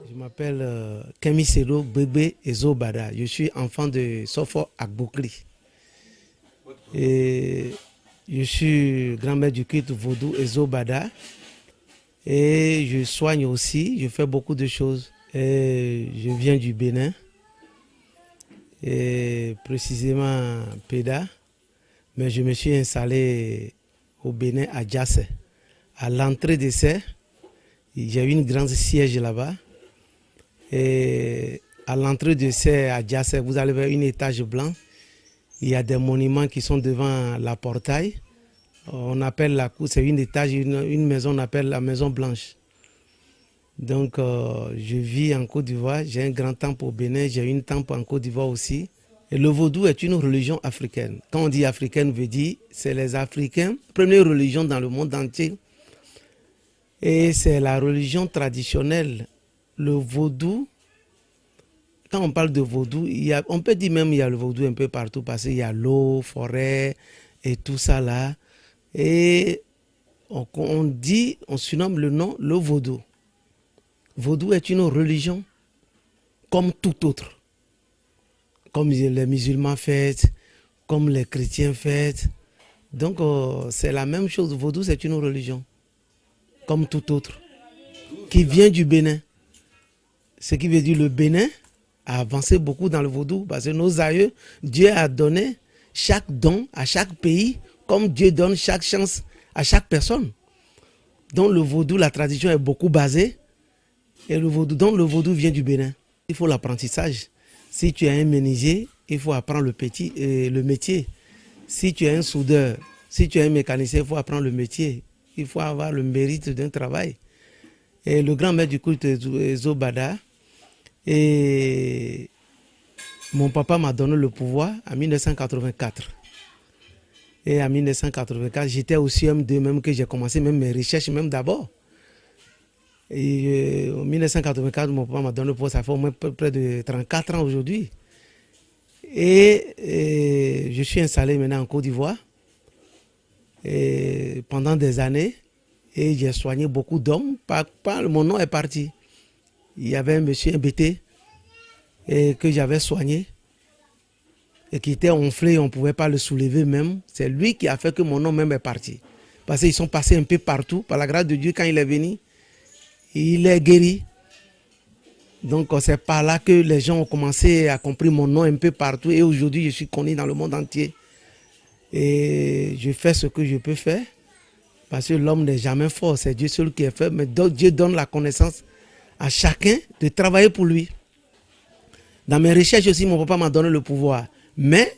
Je m'appelle Kemi Selo Bébé Ezo Bada. Je suis enfant de Sofo Akboukli. Et je suis grand-mère du culte vaudou Ezo Bada. Et je soigne aussi, je fais beaucoup de choses. Et je viens du Bénin, et précisément Péda. Mais je me suis installé au Bénin à Djassé. À l'entrée de ça, j'ai une grande siège là-bas. Et à l'entrée de ces à Djassé, vous allez voir un étage blanc. Il y a des monuments qui sont devant la portail. On appelle la cour, c'est une étage, une maison, on appelle la maison blanche. Donc je vis en Côte d'Ivoire, j'ai un grand temple au Bénin, j'ai une temple en Côte d'Ivoire aussi. Et le vaudou est une religion africaine. Quand on dit africaine, veut dire c'est les Africains, première religion dans le monde entier. Et c'est la religion traditionnelle. Le vaudou, quand on parle de vaudou, on peut dire même qu'il y a le vaudou un peu partout parce qu'il y a l'eau, forêt et tout ça là. Et on surnomme le nom le vaudou. Vaudou est une religion comme tout autre. Comme les musulmans fêtent, comme les chrétiens fêtent. Donc c'est la même chose. Vaudou c'est une religion comme tout autre qui vient du Bénin. Ce qui veut dire le Bénin a avancé beaucoup dans le vaudou parce que nos aïeux, Dieu a donné chaque don à chaque pays comme Dieu donne chaque chance à chaque personne. Donc le vaudou, la tradition est beaucoup basée. Et le vaudou vient du Bénin. Il faut l'apprentissage. Si tu es un menuisier, il faut apprendre le métier. Si tu es un soudeur, si tu es un mécanicien, il faut apprendre le métier. Il faut avoir le mérite d'un travail. Et le grand maître du culte Ezo Bada, et mon papa m'a donné le pouvoir en 1984. Et en 1984, j'étais au CM2 même que j'ai commencé même mes recherches même d'abord. Et en 1984, mon papa m'a donné le pouvoir, ça fait au moins près de 34 ans aujourd'hui. Et je suis installé maintenant en Côte d'Ivoire pendant des années. Et j'ai soigné beaucoup d'hommes. Mon nom est parti. Il y avait un monsieur MBT que j'avais soigné et qui était enflé, on ne pouvait pas le soulever même. C'est lui qui a fait que mon nom même est parti. Parce qu'ils sont passés un peu partout. Par la grâce de Dieu, quand il est venu, il est guéri. Donc c'est par là que les gens ont commencé à comprendre mon nom un peu partout. Et aujourd'hui, je suis connu dans le monde entier. Et je fais ce que je peux faire. Parce que l'homme n'est jamais fort. C'est Dieu seul qui est fait. Mais Dieu donne la connaissance à chacun de travailler pour lui. Dans mes recherches aussi, mon papa m'a donné le pouvoir. Mais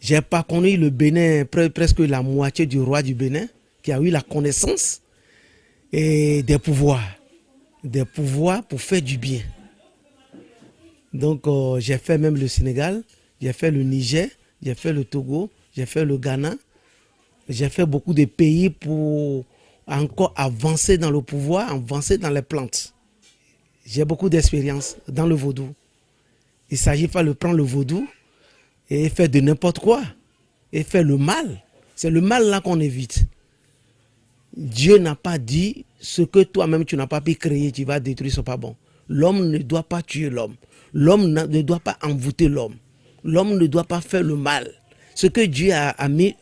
je n'ai pas connu le Bénin, presque la moitié du roi du Bénin, qui a eu la connaissance et des pouvoirs. Des pouvoirs pour faire du bien. Donc j'ai fait même le Sénégal, j'ai fait le Niger, j'ai fait le Togo, j'ai fait le Ghana. J'ai fait beaucoup de pays pour encore avancer dans le pouvoir, avancer dans les plantes. J'ai beaucoup d'expérience dans le vaudou. Il ne s'agit pas de prendre le vaudou et faire de n'importe quoi. Et faire le mal. C'est le mal là qu'on évite. Dieu n'a pas dit ce que toi-même tu n'as pas pu créer, tu vas détruire, ce n'est pas bon. L'homme ne doit pas tuer l'homme. L'homme ne doit pas envoûter l'homme. L'homme ne doit pas faire le mal. Ce que Dieu a mis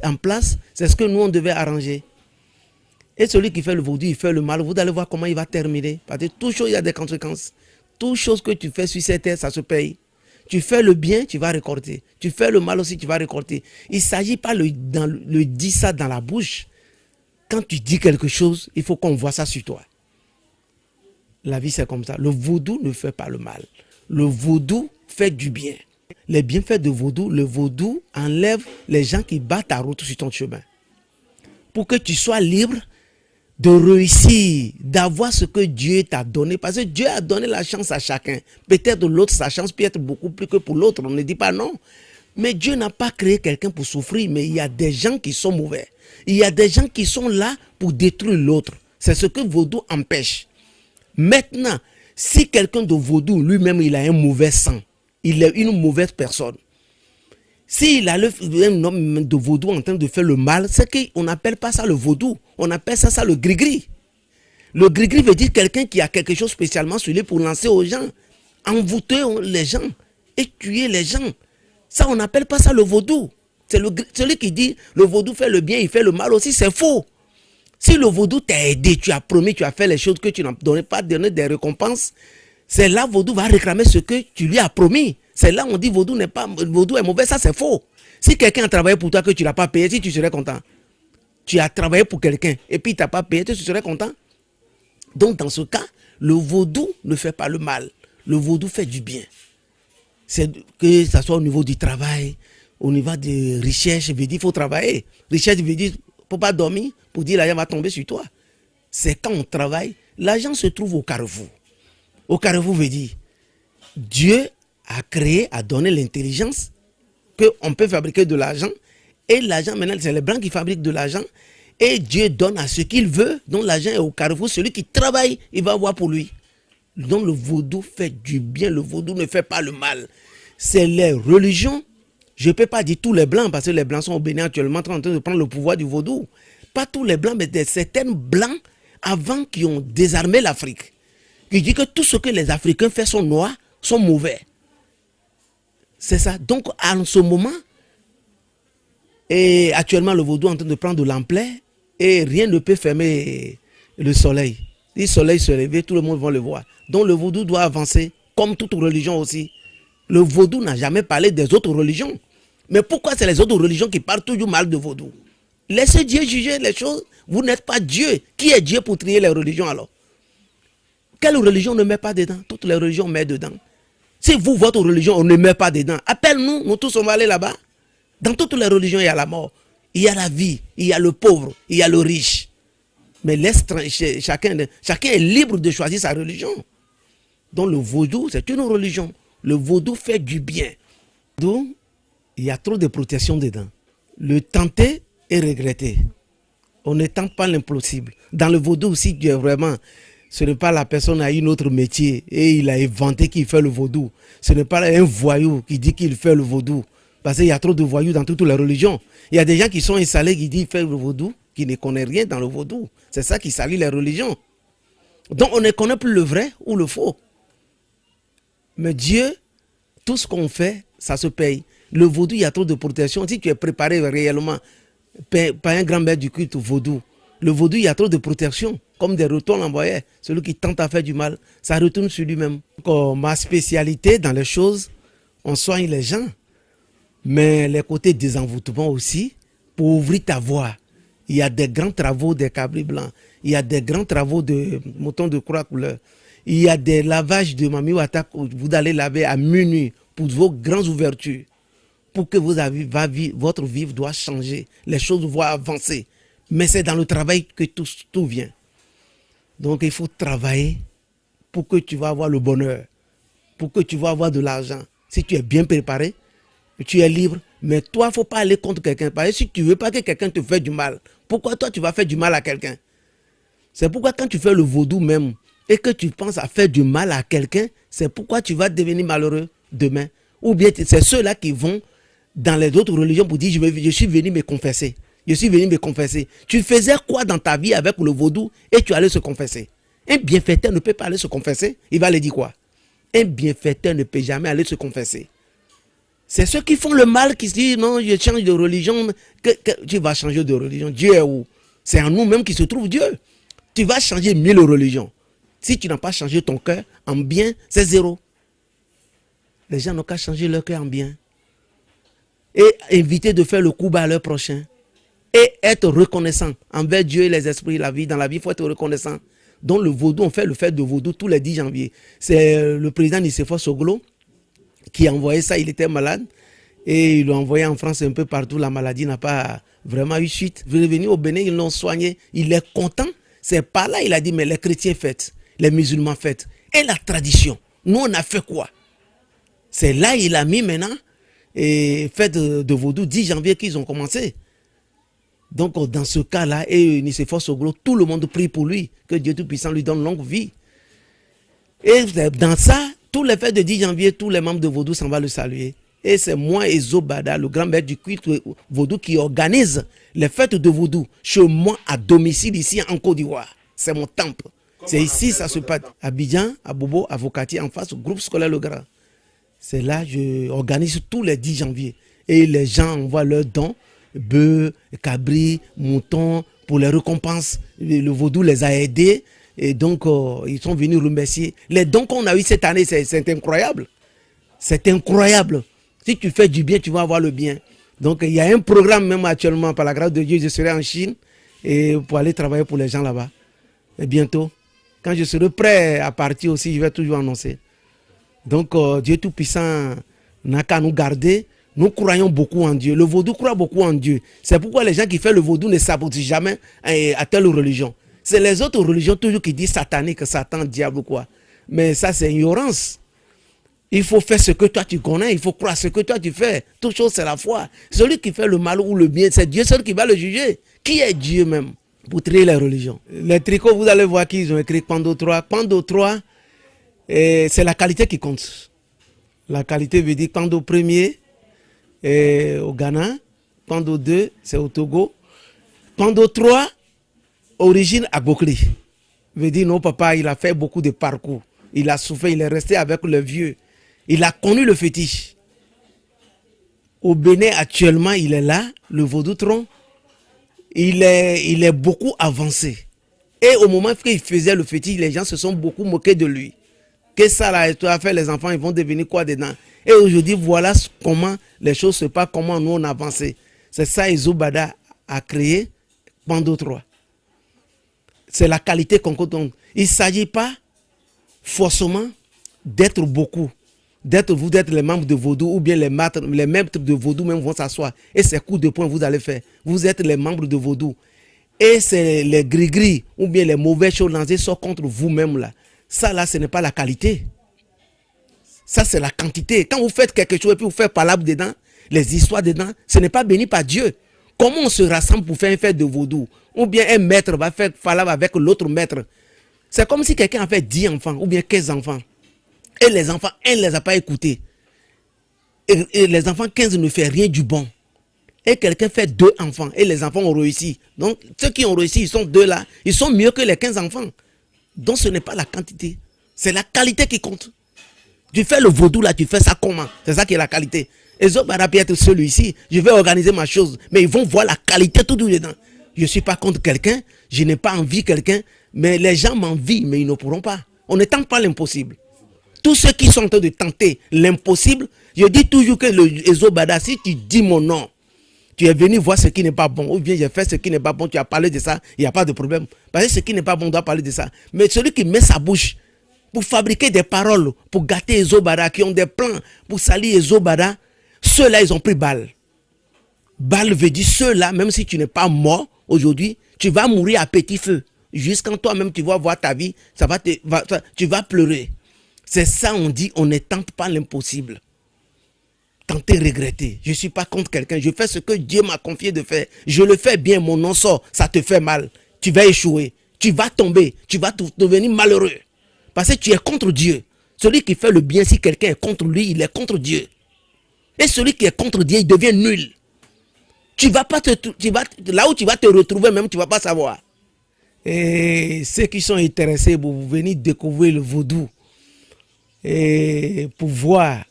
en place, c'est ce que nous on devait arranger. Et celui qui fait le vaudou, il fait le mal, vous allez voir comment il va terminer. Parce que toute chose, il y a des conséquences. Toute chose que tu fais sur cette terre, ça se paye. Tu fais le bien, tu vas récolter. Tu fais le mal aussi, tu vas récolter. Il ne s'agit pas de dire ça dans la bouche. Quand tu dis quelque chose, il faut qu'on voit ça sur toi. La vie, c'est comme ça. Le vaudou ne fait pas le mal. Le vaudou fait du bien. Les bienfaits de vaudou, le vaudou enlève les gens qui battent ta route sur ton chemin. Pour que tu sois libre de réussir, d'avoir ce que Dieu t'a donné. Parce que Dieu a donné la chance à chacun. Peut-être l'autre, sa chance peut être beaucoup plus que pour l'autre. On ne dit pas non. Mais Dieu n'a pas créé quelqu'un pour souffrir, mais il y a des gens qui sont mauvais. Il y a des gens qui sont là pour détruire l'autre. C'est ce que Vaudou empêche. Maintenant, si quelqu'un de Vaudou, lui-même, il a un mauvais sang, il est une mauvaise personne. S'il a un homme de Vaudou en train de faire le mal, c'est qu'on n'appelle pas ça le Vaudou. On appelle ça le gris-gris. Le gris-gris veut dire quelqu'un qui a quelque chose spécialement sur lui pour lancer aux gens, envoûter les gens et tuer les gens. Ça, on n'appelle pas ça le Vaudou. C'est celui qui dit le Vaudou fait le bien, il fait le mal aussi, c'est faux. Si le Vaudou t'a aidé, tu as promis, tu as fait les choses que tu n'as pas donné des récompenses, c'est là Vaudou va réclamer ce que tu lui as promis. C'est là on dit Vaudou est mauvais, ça c'est faux. Si quelqu'un a travaillé pour toi que tu ne l'as pas payé, si tu serais content. Tu as travaillé pour quelqu'un et puis il ne t'a pas payé, tu serais content. Donc dans ce cas, le Vaudou ne fait pas le mal. Le Vaudou fait du bien. C'est que ce soit au niveau du travail, au niveau de recherche, veut dire qu'il faut travailler. Recherche veut dire qu'il ne faut pas dormir pour dire l'argent va tomber sur toi. C'est quand on travaille, l'argent se trouve au carrefour. Au carrefour veut dire Dieu a créé, a donné l'intelligence qu'on peut fabriquer de l'argent. Et l'argent, maintenant, c'est les blancs qui fabriquent de l'argent. Et Dieu donne à ce qu'il veut. Donc l'argent est au carrefour. Celui qui travaille, il va avoir pour lui. Donc le Vaudou fait du bien. Le Vaudou ne fait pas le mal. C'est les religions. Je ne peux pas dire tous les blancs, parce que les blancs sont au Bénin actuellement en train de prendre le pouvoir du Vaudou. Pas tous les blancs, mais certains blancs avant qui ont désarmé l'Afrique. Qui dit que tout ce que les Africains font sont noirs, sont mauvais. C'est ça. Donc en ce moment, et actuellement le Vaudou est en train de prendre de l'ampleur et rien ne peut fermer le soleil. Si le soleil se lève, tout le monde va le voir. Donc le Vaudou doit avancer comme toute religion aussi. Le Vaudou n'a jamais parlé des autres religions. Mais pourquoi c'est les autres religions qui parlent toujours mal de Vaudou? Laissez Dieu juger les choses. Vous n'êtes pas Dieu. Qui est Dieu pour trier les religions alors? Quelle religion ne met pas dedans? Toutes les religions mettent dedans. Si vous, votre religion, on ne met pas dedans, appelle-nous, nous tous on va aller là-bas. Dans toutes les religions, il y a la mort, il y a la vie, il y a le pauvre, il y a le riche. Mais chacun est libre de choisir sa religion. Donc le Vaudou, c'est une religion. Le Vaudou fait du bien. Donc, il y a trop de protection dedans. Le tenter et regretter. On ne tente pas l'impossible. Dans le Vaudou aussi, vraiment, ce n'est pas la personne a une autre métier et il a inventé qu'il fait le Vaudou. Ce n'est pas un voyou qui dit qu'il fait le Vaudou. Parce qu'il y a trop de voyous dans toutes les religions. Il y a des gens qui sont installés qui disent faire le Vaudou, qui ne connaissent rien dans le Vaudou. C'est ça qui salit les religions. Donc on ne connaît plus le vrai ou le faux. Mais Dieu, tout ce qu'on fait, ça se paye. Le Vaudou, il y a trop de protection. Si tu es préparé réellement par un grand maître du culte Vaudou, le Vaudou, il y a trop de protection. Comme des retours envoyés. Celui qui tente à faire du mal, ça retourne sur lui-même. Ma spécialité dans les choses, on soigne les gens. Mais les côtés désenvoûtement aussi, pour ouvrir ta voie. Il y a des grands travaux des cabris blancs. Il y a des grands travaux de moutons de croix couleur. Il y a des lavages de Mami Wata que vous allez laver à minuit pour vos grandes ouvertures. Pour que votre vie doit changer. Les choses vont avancer. Mais c'est dans le travail que tout vient. Donc il faut travailler pour que tu vas avoir le bonheur. Pour que tu vas avoir de l'argent. Si tu es bien préparé, tu es libre. Mais toi, il ne faut pas aller contre quelqu'un. Parce que si tu ne veux pas que quelqu'un te fasse du mal, pourquoi toi tu vas faire du mal à quelqu'un? C'est pourquoi quand tu fais le Vaudou même et que tu penses à faire du mal à quelqu'un, c'est pourquoi tu vas devenir malheureux demain. Ou bien c'est ceux-là qui vont dans les autres religions pour dire je suis venu me confesser. Je suis venu me confesser. Tu faisais quoi dans ta vie avec le Vaudou et tu allais se confesser? Un bienfaiteur ne peut pas aller se confesser. Il va aller dire quoi? Un bienfaiteur ne peut jamais aller se confesser. C'est ceux qui font le mal qui se disent non, je change de religion. Tu vas changer de religion. Dieu est où? C'est en nous-mêmes qui se trouve Dieu. Tu vas changer 1000 religions. Si tu n'as pas changé ton cœur en bien, c'est zéro. Les gens n'ont qu'à changer leur cœur en bien. Et éviter de faire le coup bas à leur prochain. Et être reconnaissant envers Dieu et les esprits, la vie. Dans la vie, il faut être reconnaissant. Donc le Vaudou, on fait le fête de Vaudou tous les 10 janvier. C'est le président Nicéphore Soglo qui a envoyé ça, il était malade. Et il l'a envoyé en France un peu partout. La maladie n'a pas vraiment eu suite. Il est venu au Bénin, ils l'ont soigné. Il est content. C'est par là, il a dit, mais les chrétiens fêtent, les musulmans fêtent. Et la tradition, nous on a fait quoi? C'est là il a mis maintenant et fête de vaudou 10 janvier qu'ils ont commencé. Donc dans ce cas-là, et Nicéphore Soglo, tout le monde prie pour lui, que Dieu Tout-Puissant lui donne longue vie. Et dans ça, tous les fêtes de 10 janvier, tous les membres de vaudou s'en vont le saluer. Et c'est moi et Zobada, le grand maître du culte vaudou, qui organise les fêtes de vaudou chez moi à domicile ici en Côte d'Ivoire. C'est mon temple. C'est ici, ça se passe. À Abidjan, à Bobo, à Vokati, en face au groupe scolaire Le Grand. C'est là que je organise tous les 10 janvier. Et les gens envoient leurs dons, bœufs, cabris, moutons, pour les récompenses. Le vaudou les a aidés. Et donc, ils sont venus remercier. Les dons qu'on a eu cette année, c'est incroyable. C'est incroyable. Si tu fais du bien, tu vas avoir le bien. Donc, il y a un programme même actuellement, par la grâce de Dieu, je serai en Chine et pour aller travailler pour les gens là-bas. Et bientôt, quand je serai prêt à partir aussi, je vais toujours annoncer. Donc, Dieu Tout-Puissant n'a qu'à nous garder. Nous croyons beaucoup en Dieu. Le vaudou croit beaucoup en Dieu. C'est pourquoi les gens qui font le vaudou ne s'aboutent jamais à telle religion. C'est les autres religions toujours qui disent satanique, Satan, diable ou quoi. Mais ça, c'est ignorance. Il faut faire ce que toi tu connais, il faut croire ce que toi tu fais. Toute chose, c'est la foi. Celui qui fait le mal ou le bien, c'est Dieu seul qui va le juger. Qui est Dieu même pour trier les religions? Les tricots, vous allez voir qu'ils ont écrit Pando 3. Pando 3, c'est la qualité qui compte. La qualité veut dire Pando 1er au Ghana, Pando 2, c'est au Togo. Pando 3, origine à Bokli. Veut dire non, papa, il a fait beaucoup de parcours. Il a souffert, il est resté avec le vieux. Il a connu le fétiche. Au Bénin, actuellement, il est là, le vaudou-tron. Il est beaucoup avancé. Et au moment qu'il faisait le fétiche, les gens se sont beaucoup moqués de lui. Qu'est-ce que ça là, tu as fait, les enfants, ils vont devenir quoi dedans? Et aujourd'hui, voilà comment les choses se passent, comment nous on a avancé. C'est ça, Zobada a créé Pando 3. C'est la qualité qu'on compte. Il ne s'agit pas forcément d'être beaucoup. Vous d'être les membres de vaudou ou bien les maîtres de vaudou même vont s'asseoir. Et ces coups de poing vous allez faire. Vous êtes les membres de vaudou. Et c'est les gris-gris ou bien les mauvaises choses lancées sont contre vous-même là. Ça là, ce n'est pas la qualité. Ça c'est la quantité. Quand vous faites quelque chose et puis vous faites palabre dedans, les histoires dedans, ce n'est pas béni par Dieu. Comment on se rassemble pour faire une fête de vaudou? Ou bien un maître va faire palabre avec l'autre maître. C'est comme si quelqu'un a fait 10 enfants ou bien 15 enfants. Et les enfants, un ne les a pas écoutés. Et les enfants 15 ne font rien du bon. Et quelqu'un fait 2 enfants et les enfants ont réussi. Donc ceux qui ont réussi, ils sont 2 là. Ils sont mieux que les 15 enfants. Donc ce n'est pas la quantité. C'est la qualité qui compte. Tu fais le vaudou là, tu fais ça comment? C'est ça qui est la qualité. Et Zobada peut être celui-ci. Je vais organiser ma chose. Mais ils vont voir la qualité tout dedans. Je ne suis pas contre quelqu'un. Je n'ai pas envie de quelqu'un. Mais les gens m'envient, mais ils ne pourront pas. On ne tente pas l'impossible. Tous ceux qui sont en train de tenter l'impossible, je dis toujours que le Zobada, si tu dis mon nom, tu es venu voir ce qui n'est pas bon, ou bien j'ai fait ce qui n'est pas bon, tu as parlé de ça, il n'y a pas de problème. Parce que ce qui n'est pas bon, on doit parler de ça. Mais celui qui met sa bouche pour fabriquer des paroles, pour gâter Zobada, qui ont des plans pour salir Zobada, ceux-là, ils ont pris balle. Balle veut dire ceux-là, même si tu n'es pas mort aujourd'hui, tu vas mourir à petit feu. Jusqu'en toi-même, tu vas voir ta vie, tu vas pleurer. C'est ça, on dit, on ne tente pas l'impossible. Tenter, regretter. Je ne suis pas contre quelqu'un. Je fais ce que Dieu m'a confié de faire. Je le fais bien, mon nom sort, ça te fait mal. Tu vas échouer, tu vas tomber, tu vas devenir malheureux. Parce que tu es contre Dieu. Celui qui fait le bien, si quelqu'un est contre lui, il est contre Dieu. Et celui qui est contre Dieu, il devient nul. Là où tu vas te retrouver même, tu ne vas pas savoir. Et ceux qui sont intéressés pour venir découvrir le vaudou et pour voir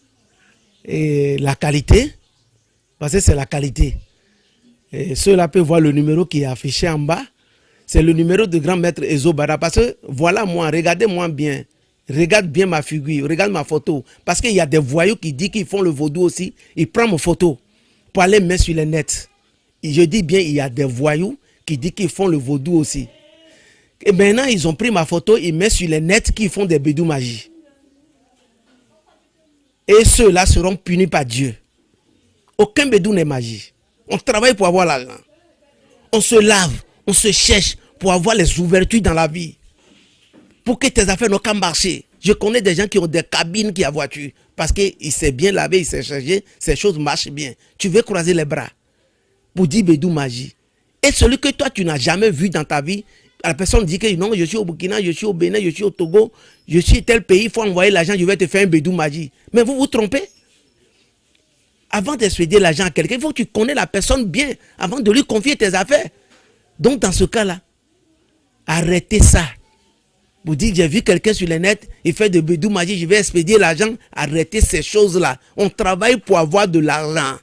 la qualité, parce que c'est la qualité. Ceux-là peuvent voir le numéro qui est affiché en bas. C'est le numéro de grand maître Zobada. Parce que voilà moi, regardez-moi bien. Regarde bien ma figure, regarde ma photo. Parce qu'il y a des voyous qui disent qu'ils font le vaudou aussi. Ils prennent ma photo pour aller mettre sur le net. Et je dis bien, il y a des voyous qui disent qu'ils font le vaudou aussi. Et maintenant, ils ont pris ma photo, ils mettent sur le net qui font des bédous magie. Et ceux-là seront punis par Dieu. Aucun bédou n'est magie. On travaille pour avoir l'argent. On se lave, on se cherche pour avoir les ouvertures dans la vie. Pour que tes affaires n'ont qu'à marcher. Je connais des gens qui ont des cabines qui ont voiture parce qu'il s'est bien lavé, il s'est chargé, ces choses marchent bien. Tu veux croiser les bras pour dire bédou magie. Et celui que toi tu n'as jamais vu dans ta vie, la personne dit que non, je suis au Burkina, je suis au Bénin, je suis au Togo, je suis tel pays, il faut envoyer l'argent, je vais te faire un bédou magie. Mais vous vous trompez. Avant d'expédier l'argent à quelqu'un, il faut que tu connais la personne bien avant de lui confier tes affaires. Donc dans ce cas-là, arrêtez ça. Vous dites, j'ai vu quelqu'un sur le net, il fait de bédou magie, je vais expédier l'argent. Arrêtez ces choses-là. On travaille pour avoir de l'argent.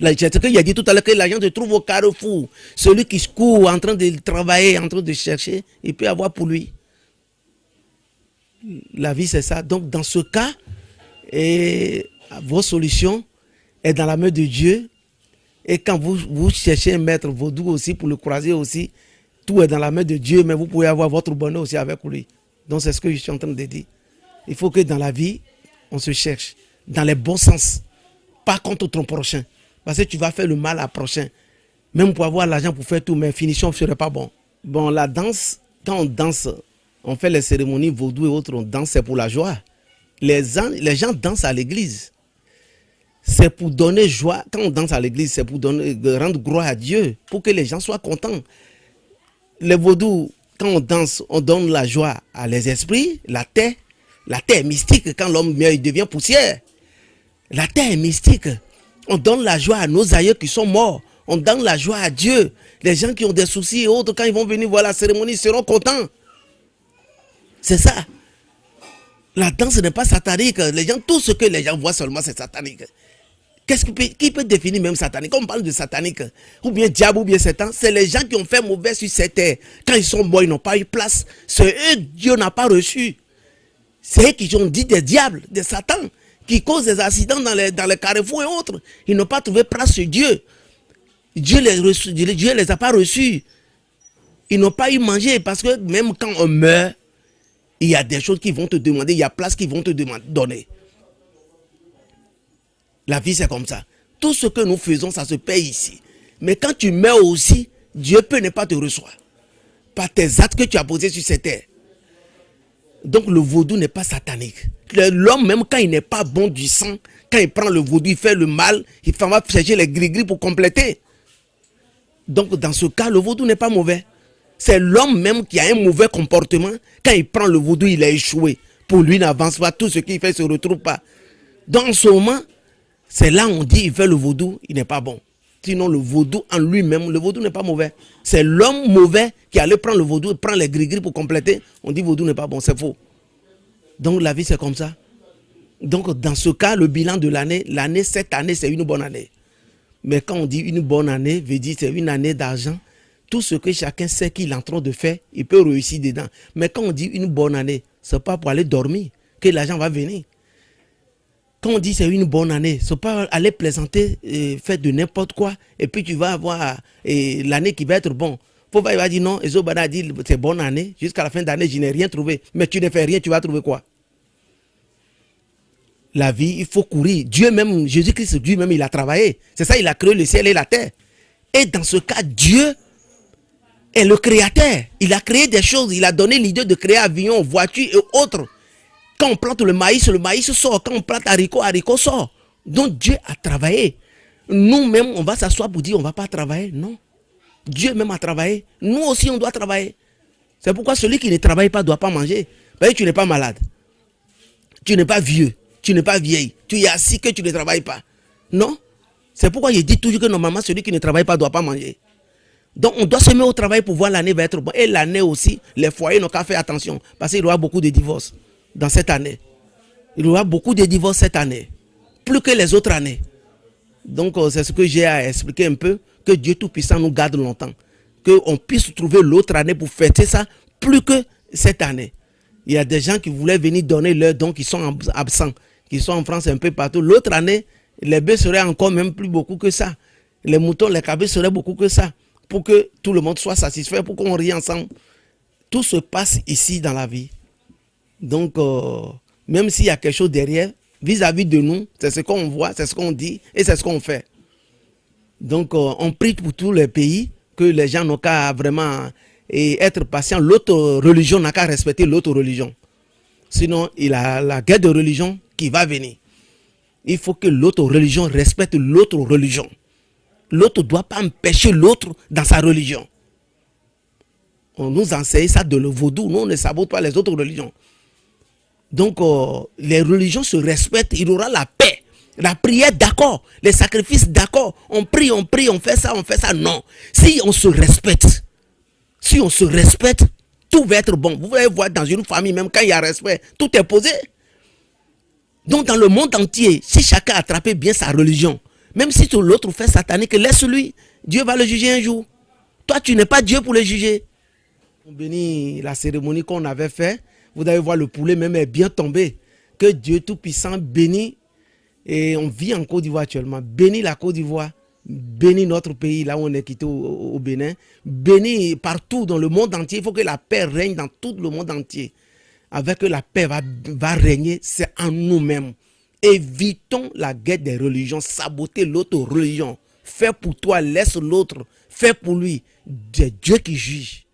C'est ce qu'il a dit tout à l'heure, que l'argent se trouve au carrefour. Celui qui court en train de travailler, en train de chercher, il peut avoir pour lui. La vie, c'est ça. Donc, dans ce cas, vos solutions est dans la main de Dieu. Et quand vous cherchez un maître vaudou aussi, pour le croiser aussi, tout est dans la main de Dieu, mais vous pouvez avoir votre bonheur aussi avec lui. Donc, c'est ce que je suis en train de dire. Il faut que dans la vie, on se cherche, dans les bons sens, pas contre ton prochain. Parce que tu vas faire le mal à prochain. Même pour avoir l'argent pour faire tout, mais finition ne serait pas bon. Bon, la danse, quand on danse, on fait les cérémonies vaudou et autres, on danse, c'est pour la joie. Les gens dansent à l'église. C'est pour donner joie. Quand on danse à l'église, c'est pour rendre gloire à Dieu, pour que les gens soient contents. Les vaudous, quand on danse, on donne la joie à les esprits, la terre. La terre est mystique. Quand l'homme meurt, il devient poussière. La terre est mystique. On donne la joie à nos aïeux qui sont morts. On donne la joie à Dieu. Les gens qui ont des soucis et autres, quand ils vont venir voir la cérémonie, ils seront contents. C'est ça. La danse n'est pas satanique. Les gens, tout ce que les gens voient seulement, c'est satanique. Qui peut définir même satanique? Quand on parle de satanique, ou bien diable, ou bien Satan, c'est les gens qui ont fait mauvais sur cette terre. Quand ils sont morts, ils n'ont pas eu place. C'est eux, Dieu n'a pas reçu. C'est eux qui ont dit des diables, des satans, qui causent des accidents dans les carrefours et autres. Ils n'ont pas trouvé place sur Dieu. Dieu les a pas reçus. Ils n'ont pas eu manger parce que même quand on meurt, il y a des choses qui vont te demander, il y a place qui vont te donner. La vie, c'est comme ça. Tout ce que nous faisons, ça se paye ici. Mais quand tu meurs aussi, Dieu peut ne pas te recevoir. Par tes actes que tu as posés sur cette terre. Donc le vaudou n'est pas satanique. L'homme, même quand il n'est pas bon du sang, quand il prend le vaudou, il fait le mal, il va chercher les gris-gris pour compléter. Donc dans ce cas, le vaudou n'est pas mauvais. C'est l'homme même qui a un mauvais comportement. Quand il prend le vaudou, il a échoué. Pour lui, il n'avance pas. Tout ce qu'il fait ne se retrouve pas. Dans ce moment, c'est là où on dit il fait le vaudou, il n'est pas bon. Sinon, le vaudou en lui-même, le vaudou n'est pas mauvais. C'est l'homme mauvais qui allait prendre le vaudou et prend les gris-gris pour compléter. On dit vaudou n'est pas bon, c'est faux. Donc la vie, c'est comme ça. Donc dans ce cas, le bilan de l'année, cette année, c'est une bonne année. Mais quand on dit une bonne année, veut dire c'est une année d'argent. Tout ce que chacun sait qu'il est en train de faire, il peut réussir dedans. Mais quand on dit une bonne année, ce n'est pas pour aller dormir que l'argent va venir. Quand on dit c'est une bonne année, ce n'est pas aller plaisanter, faire de n'importe quoi, et puis tu vas avoir l'année qui va être bonne. Il va dire non, Ezobana a dit c'est bonne année, jusqu'à la fin d'année, je n'ai rien trouvé. Mais tu ne fais rien, tu vas trouver quoi? La vie, il faut courir. Dieu même, Jésus-Christ, Dieu même, il a travaillé. C'est ça, il a créé le ciel et la terre. Et dans ce cas, Dieu est le créateur. Il a créé des choses, il a donné l'idée de créer avions, voitures et autres. Quand on plante le maïs sort. Quand on plante haricot sort. Donc Dieu a travaillé. Nous-mêmes, on va s'asseoir pour dire on ne va pas travailler. Non. Dieu même a travaillé. Nous aussi, on doit travailler. C'est pourquoi celui qui ne travaille pas ne doit pas manger. Parce que tu n'es pas malade. Tu n'es pas vieux. Tu n'es pas vieille. Tu es assis que tu ne travailles pas. Non. C'est pourquoi je dis toujours que normalement, celui qui ne travaille pas ne doit pas manger. Donc on doit se mettre au travail pour voir l'année va être bonne. Et l'année aussi, les foyers n'ont qu'à faire attention. Parce qu'il y aura beaucoup de divorces dans cette année. Il y aura beaucoup de divorces cette année. Plus que les autres années. Donc c'est ce que j'ai à expliquer un peu. Que Dieu Tout-Puissant nous garde longtemps. Qu'on puisse trouver l'autre année pour fêter ça plus que cette année. Il y a des gens qui voulaient venir donner leur don qui sont absents. Qui sont en France un peu partout. L'autre année, les bœufs seraient encore même plus beaucoup que ça. Les moutons, les cabris seraient beaucoup que ça. Pour que tout le monde soit satisfait, pour qu'on rie ensemble. Tout se passe ici dans la vie. Donc, même s'il y a quelque chose derrière, vis-à-vis de nous, c'est ce qu'on voit, c'est ce qu'on dit et c'est ce qu'on fait. Donc, on prie pour tous les pays que les gens n'ont qu'à vraiment être patients. L'autre religion n'a qu'à respecter l'autre religion. Sinon, il a la guerre de religion qui va venir. Il faut que l'autre religion respecte l'autre religion. L'autre ne doit pas empêcher l'autre dans sa religion. On nous enseigne ça de le vaudou. Nous, on ne sabote pas les autres religions. Donc, les religions se respectent. Il y aura la paix. La prière, d'accord. Les sacrifices, d'accord. On prie, on fait ça, on fait ça. Non. Si on se respecte, tout va être bon. Vous allez voir dans une famille, même quand il y a respect, tout est posé. Donc, dans le monde entier, si chacun attrape bien sa religion, même si l'autre fait satanique, laisse-lui. Dieu va le juger un jour. Toi, tu n'es pas Dieu pour le juger. On bénit la cérémonie qu'on avait fait. Vous allez voir, le poulet même est bien tombé. Que Dieu Tout-Puissant bénit. Et on vit en Côte d'Ivoire actuellement. Bénit la Côte d'Ivoire. Bénit notre pays, là où on est quitté au Bénin. Bénit partout dans le monde entier. Il faut que la paix règne dans tout le monde entier. Avec que la paix va régner, c'est en nous-mêmes. Évitons la guerre des religions, saboter l'autre religion. Fais pour toi, laisse l'autre. Fais pour lui. C'est Dieu qui juge.